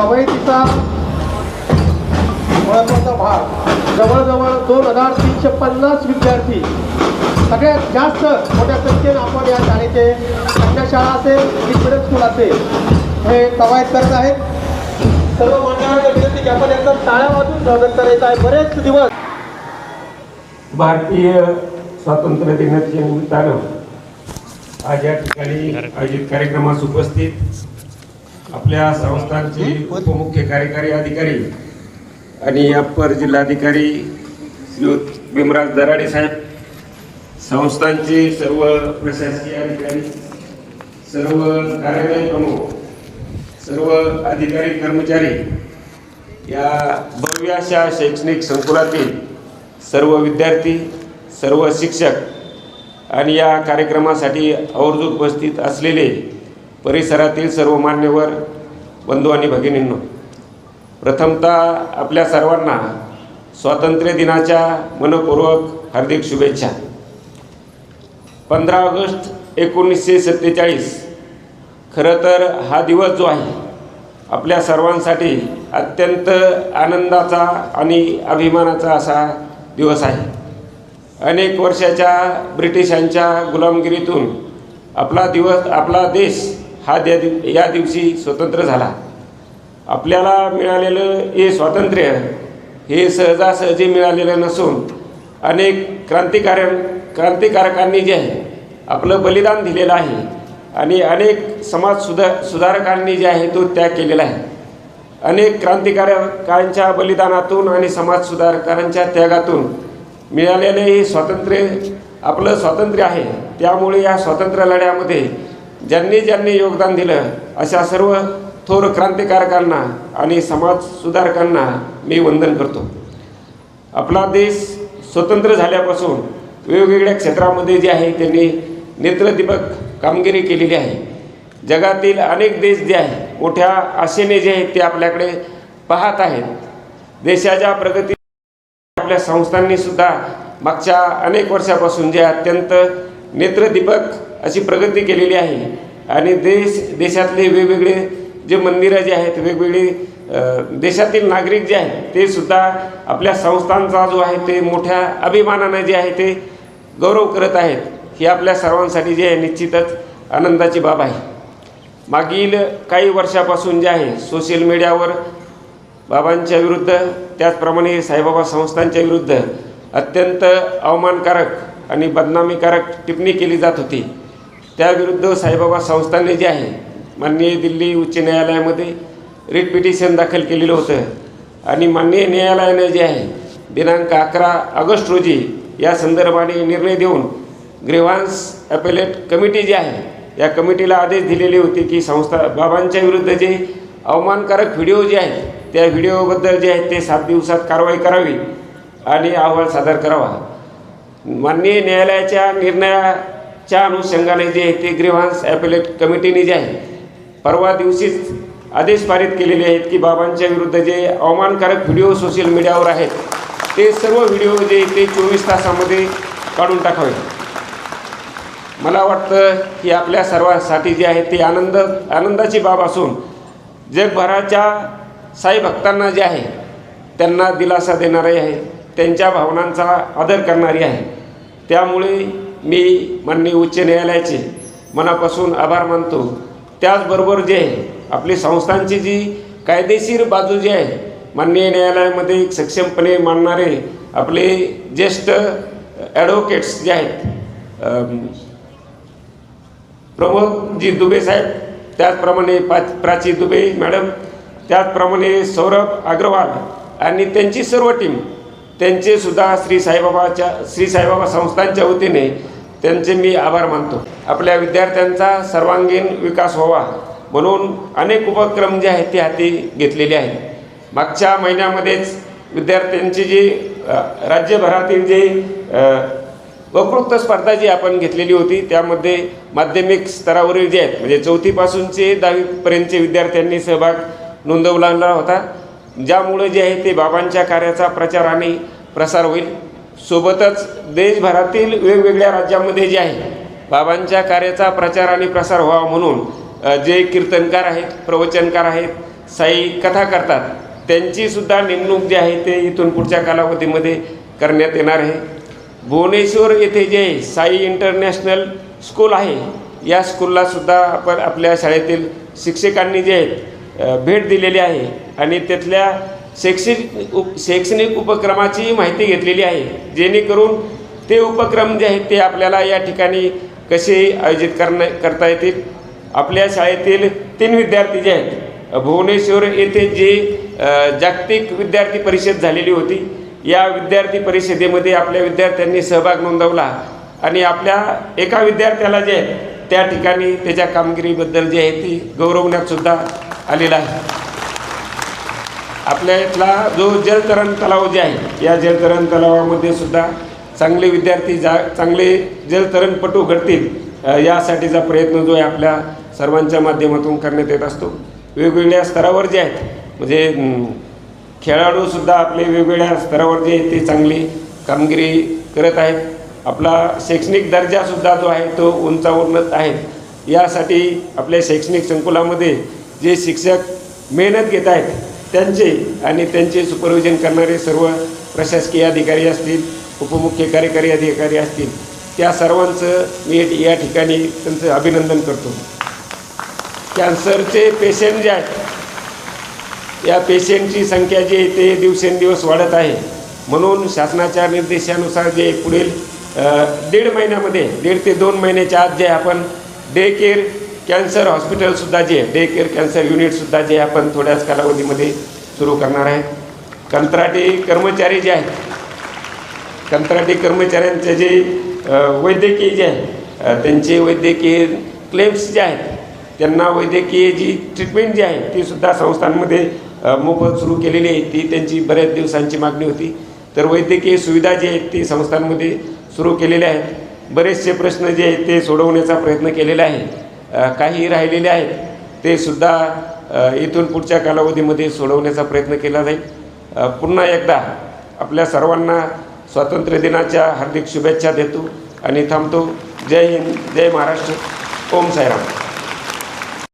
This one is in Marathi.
कवायतीचा महत्त्वाचा भाग जवळजवळ 2350 विद्यार्थी, सगळ्यात जास्त मोठ्या संख्येने आपण या शाळेचे कन्या शाळा असेल, मिडल स्कूल असेल, हे कवायत करत आहेत. सर्व मंडळांना विनंती की आपण एकदम टाळ्या वाजून स्वागत करायचं आहे. बरेच दिवस भारतीय स्वातंत्र्य दिनाच्या निमित्तानं आज या ठिकाणी आयोजित कार्यक्रमास उपस्थित आपल्या संस्थांचे उपमुख्य कार्यकारी अधिकारी आणि अप्पर जिल्हाधिकारी श्रीयुत भीमराज दराडे साहेब, संस्थांचे सर्व प्रशासकीय अधिकारी, सर्व कार्यालय प्रमुख, सर्व अधिकारी कर्मचारी, या भव्य अशा शैक्षणिक संकुलातील सर्व विद्यार्थी, सर्व शिक्षक आणि या कार्यक्रमासाठी आवर्जून उपस्थित असलेले परिसरातील सर्व मान्यवर बंधू आणि भगिनींनो, प्रथमतः आपल्या सर्वांना स्वातंत्र्य दिनाच्या मनपूर्वक हार्दिक शुभेच्छा. 15 ऑगस्ट 1947 खरं तर हा दिवस जो आहे आपल्या सर्वांसाठी अत्यंत आनंदाचा आणि अभिमानाचा असा दिवस आहे. अनेक वर्षाच्या ब्रिटिशांच्या गुलामगिरीतून आपला देश हा या दिवशी स्वतंत्र झाला. आपल्याला मिळालेलं हे स्वातंत्र्य हे सहजासहजी मिळालेलं नसून अनेक क्रांतिकारकांनी जे आहे आपलं बलिदान दिलेलं आहे आणि अनेक सुधारकांनी जे आहे तो त्याग केलेला आहे. अनेक क्रांतिकारकांच्या बलिदानातून आणि समाजसुधारकांच्या त्यागातून मिळालेले हे स्वातंत्र्य आपलं स्वातंत्र्य आहे. त्यामुळे या स्वातंत्र्य लढ्यामध्ये ज्यांनी योगदान दिलं अशा सर्व थोर क्रांतिकारकांना आणि समाजसुधारकांना मी वंदन करतो. आपला देश स्वतंत्र झाल्यापासून वेगवेगळ्या क्षेत्रामध्ये जे आहे त्यांनी नेत्रदीपक कामगिरी केलेली आहे. जगातील अनेक देश जे आहे मोठ्या आशेने जे आहेत ते आपल्याकडे पाहत आहेत. देशाच्या प्रगती आपल्या संस्थांनी सुद्धा मागच्या अनेक वर्षापासून जे अत्यंत नेत्रदीपक अशी प्रगती केलेली आहे आणि देशातले वेगवेगळे जे मंदिरं जे आहेत, वेगवेगळे देशातील नागरिक जे आहेत ते सुद्धा आपल्या संस्थांचा जो आहे ते मोठ्या अभिमानाने जे आहे ते गौरव करत आहेत. ही आपल्या सर्वांसाठी जे आहे निश्चितच आनंदाची बाब आहे. मागील काही वर्षापासून जे आहे सोशल मीडियावर बाबांच्या विरुद्ध, त्याचप्रमाणे साईबाबा संस्थांच्या विरुद्ध अत्यंत अवमानकारक आणि बदनामीकारक टिप्पणी केली जात होती. त्याविरुद्ध साईबाबा संस्थांनी जे आहे माननीय दिल्ली उच्च न्यायालयामध्ये रिट पिटिशन दाखल केलेलं होतं आणि माननीय न्यायालयाने जे आहे दिनांक 11 ऑगस्ट रोजी या संदर्भाने निर्णय देऊन ग्रीव्हान्स ॲपेलेट कमिटी जी आहे या कमिटीला आदेश दिलेले होते की बाबांच्या विरुद्ध जे अवमानकारक व्हिडिओ जे आहेत त्या व्हिडिओबद्दल जे आहे ते 7 दिवसात कारवाई करावी आणि अहवाल सादर करावा. माननीय न्यायालयाच्या निर्णयाच्या अनुषंगाने जे आहे ते ग्रीव्हान्स ॲपेलेट कमिटीने जे आहे परवा दिवशीच आदेश पारित केलेले आहेत की बाबांच्या विरुद्ध जे अवमानकारक व्हिडिओ सोशल मीडियावर आहेत ते सर्व व्हिडिओ जे ते 24 तासामध्ये काढून टाकावे. मला वाटतं की आपल्या सर्वांसाठी जे आहे ते आनंदाची बाब असून जगभराच्या साई भक्तांना जे आहे त्यांना दिलासा देणारी आहे, त्यांच्या भावनांचा आदर करणारी आहे. त्यामुळे मी माननीय उच्च न्यायालयाचे मनापासून आभार मानतो. त्याचबरोबर जे आहे आपली संस्थांची जी कायदेशीर बाजू जी आहे माननीय न्यायालयामध्ये सक्षमपणे मांडणारे आपले ज्येष्ठ ॲडव्होकेट्स जे आहेत प्रमोदजी दुबे साहेब, त्याचप्रमाणे प्राची दुबे मॅडम, त्याचप्रमाणे सौरभ अग्रवाल आणि त्यांची सर्व टीम, त्यांचे सुद्धा श्री साईबाबा संस्थांच्या वतीने त्यांचे मी आभार मानतो. आपल्या विद्यार्थ्यांचा सर्वांगीण विकास व्हावा म्हणून अनेक उपक्रम जे आहेत ते हाती घेतलेले आहेत. मागच्या महिन्यामध्येच विद्यार्थ्यांची जी राज्यभरातील जे वक्तृत्व स्पर्धा जी आपण घेतलेली होती त्यामध्ये माध्यमिक स्तरावरील जे आहेत म्हणजे 4थी पासूनचे 10वी पर्यंतचे विद्यार्थ्यांनी सहभाग नोंदवला होता, ज्यामुळे जे आहे ते बाबांच्या कार्याचा प्रचार आणि प्रसार होईल. सोबतच देशभरातील वेगवेगळ्या राज्यामध्ये जे आहे बाबांच्या कार्याचा प्रचार आणि प्रसार व्हावा म्हणून जे कीर्तनकार आहेत, प्रवचनकार आहेत, साई कथा करतात त्यांचीसुद्धा नेमणूक जी आहे ते इथून पुढच्या कालावधीमध्ये करण्यात येणार आहे. भुवनेश्वर येथे जे साई इंटरनॅशनल स्कूल आहे या स्कूललासुद्धा आपण आपल्या शाळेतील शिक्षकांनी जे आहेत भेट दिलेली आहे आणि तिथल्या शैक्षणिक उपक्रमाची माहिती घेतलेली आहे, जेणेकरून ते उपक्रम जे आहेत ते आपल्याला या ठिकाणी कसे आयोजित करता येतील. आपल्या शाळेतील 3 विद्यार्थी जे आहेत भुवनेश्वर येथे जे जागतिक विद्यार्थी परिषद झालेली होती या विद्यार्थी परिषदेमध्ये आपल्या विद्यार्थ्यांनी सहभाग नोंदवला आणि आपल्या एका विद्यार्थ्याला जे आहे त्या ठिकाणी त्याच्या कामगिरीबद्दल जे आहे ती गौरवण्यातसुद्धा आलेला आहे. आपल्या इथला जो जलतरण तलाव जे आहे या जलतरण तलावामध्ये सुद्धा चांगले विद्यार्थी चांगले जलतरणपटू घडतील यासाठीचा प्रयत्न जो आहे आपल्या सर्वांच्या माध्यमातून करण्यात येत असतो. वेगवेगळ्या स्तरावर जे आहेत म्हणजे खेळाडूसुद्धा आपले वेगवेगळ्या स्तरावर जे आहेत ते चांगली कामगिरी करत आहेत. आपला शैक्षणिक दर्जासुद्धा जो आहे तो उंचावत आहे. यासाठी आपल्या शैक्षणिक संकुलामध्ये जे शिक्षक मेहनत घेत आहेत त्यांचे आणि त्यांचे सुपरविजन करणारे सर्व प्रशासकीय अधिकारी असतील, उपमुख्य कार्यकारी अधिकारी असतील, त्या सर्वांचं मी या ठिकाणी त्यांचं अभिनंदन करतो. कॅन्सरचे पेशंट जे आहेत या पेशंटची संख्या जी आहे ते दिवसेंदिवस वाढत आहे. म्हणून शासनाच्या निर्देशानुसार जे पुढील 1.5 महिन्यामध्ये 1.5 ते 2 महिन्याच्या आत जे आपण डे केअर कॅन्सर हॉस्पिटलसुद्धा जे आहे डे केअर कॅन्सर युनिटसुद्धा जे आपण थोड्याच कालावधीमध्ये सुरू करणार आहे. कंत्राटी कर्मचारी जे आहेत कंत्राटी कर्मचाऱ्यांचे जे वैद्यकीय जे आहे त्यांचे वैद्यकीय क्लेम्स जे आहेत त्यांना वैद्यकीय जी ट्रीटमेंट जी आहे तीसुद्धा संस्थांमध्ये मोफत सुरू केलेली आहे. ती त्यांची बऱ्याच दिवसांची मागणी होती. तर वैद्यकीय सुविधा जी आहेत ती संस्थांमध्ये सुरू केलेल्या आहेत. बरेचसे प्रश्न जे आहेत ते सोडवण्याचा प्रयत्न केलेला आहे. काही राहिलेले आहेत ते सुद्धा इथून पुढच्या कालावधीमध्ये सोडवण्याचा प्रयत्न केला जाईल. पुन्हा एकदा आपल्या सर्वांना स्वातंत्र्य दिनाच्या हार्दिक शुभेच्छा देतो आणि थांबतो. जय हिंद, जय महाराष्ट्र, ओम साईराम.